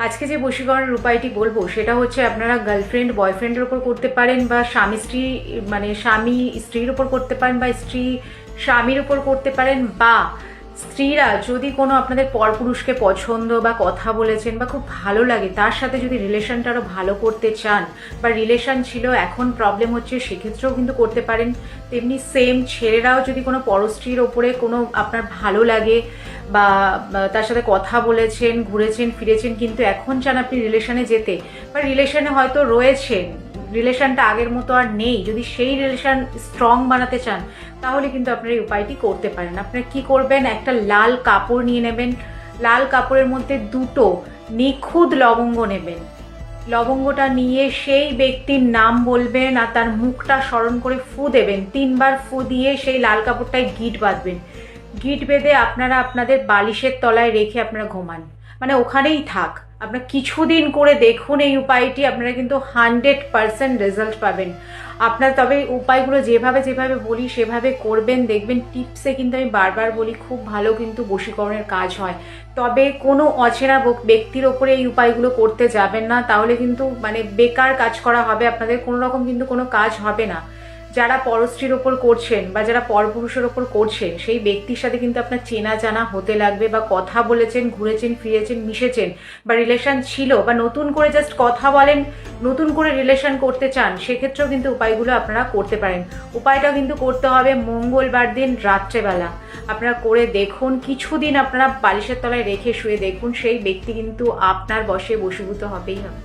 আজকে যে বশীকরণের উপায়টি বলবো সেটা হচ্ছে আপনারা গার্লফ্রেন্ড বয়ফ্রেন্ডের ওপর করতে পারেন, বা স্বামী স্ত্রী মানে স্বামী স্ত্রীর ওপর করতে পারেন, বা স্ত্রী স্বামীর ওপর করতে পারেন, বা স্ত্রীরা যদি কোনো আপনাদের পরপুরুষকে পছন্দ বা কথা বলেছেন বা খুব ভালো লাগে তার সাথে যদি রিলেশনটা আরও ভালো করতে চান, বা রিলেশন ছিল এখন প্রবলেম হচ্ছে, সেক্ষেত্রেও কিন্তু করতে পারেন। তেমনি সেম ছেলেরাও যদি কোনো পরস্ত্রীর ওপরে কোনো আপনার ভালো লাগে বা তার সাথে কথা বলেছেন, ঘুরেছেন ফিরেছেন, কিন্তু এখন চান আপনি রিলেশনে যেতে, বা রিলেশনে হয়তো রয়েছেন, রিলেশনটা আগের মতো আর নেই, যদি সেই রিলেশন স্ট্রং বানাতে চান তাহলে কিন্তু আপনারা এই উপায়টি করতে পারেন। আপনারা কি করবেন, একটা লাল কাপড় নিয়ে নেবেন, লাল কাপড়ের মধ্যে দুটো নিখুঁত লবঙ্গ নেবেন। লবঙ্গটা নিয়ে সেই ব্যক্তির নাম বলবেন আর তার মুখটা স্মরণ করে ফু দেবেন, 3বার ফু দিয়ে সেই লাল কাপড়টায় গিঁট বাঁধবেন। গিঁট বেঁধে আপনারা আপনাদের বালিশের তলায় রেখে আপনারা ঘুমান, মানে ওখানেই থাক। আপনারা কিছুদিন করে দেখুন এই উপায়টি, আপনারা কিন্তু 100% রেজাল্ট পাবেন। আপনার তবে উপায়গুলো যেভাবে যেভাবে বলি সেভাবে করবেন, দেখবেন টিপসে কিন্তু আমি বারবার বলি খুব ভালো কিন্তু বশীকরণের কাজ হয়। তবে কোনো অচেনা ব্যক্তির ওপরে এই উপায়গুলো করতে যাবেন না, তাহলে কিন্তু মানে বেকার কাজ করা হবে, আপনাদের কোনো রকম কিন্তু কোনো কাজ হবে না। যারা পরস্ত্রীর ওপর করছেন বা যারা পরপুরুষের ওপর করছেন সেই ব্যক্তির সাথে কিন্তু আপনার চেনা জানা হতে লাগবে, বা কথা বলেছেন, ঘুরেছেন ফিরেছেন, মিশেছেন, বা রিলেশন ছিল, বা নতুন করে জাস্ট কথা বলেন, নতুন করে রিলেশন করতে চান, সেক্ষেত্রেও কিন্তু উপায়গুলো আপনারা করতে পারেন। উপায়টা কিন্তু করতে হবে মঙ্গলবার দিন রাত্রেবেলা। আপনারা করে দেখুন, কিছুদিন আপনারা বালিশের তলায় রেখে শুয়ে দেখুন, সেই ব্যক্তি কিন্তু আপনার বশে বশীভূত হবেই হবে।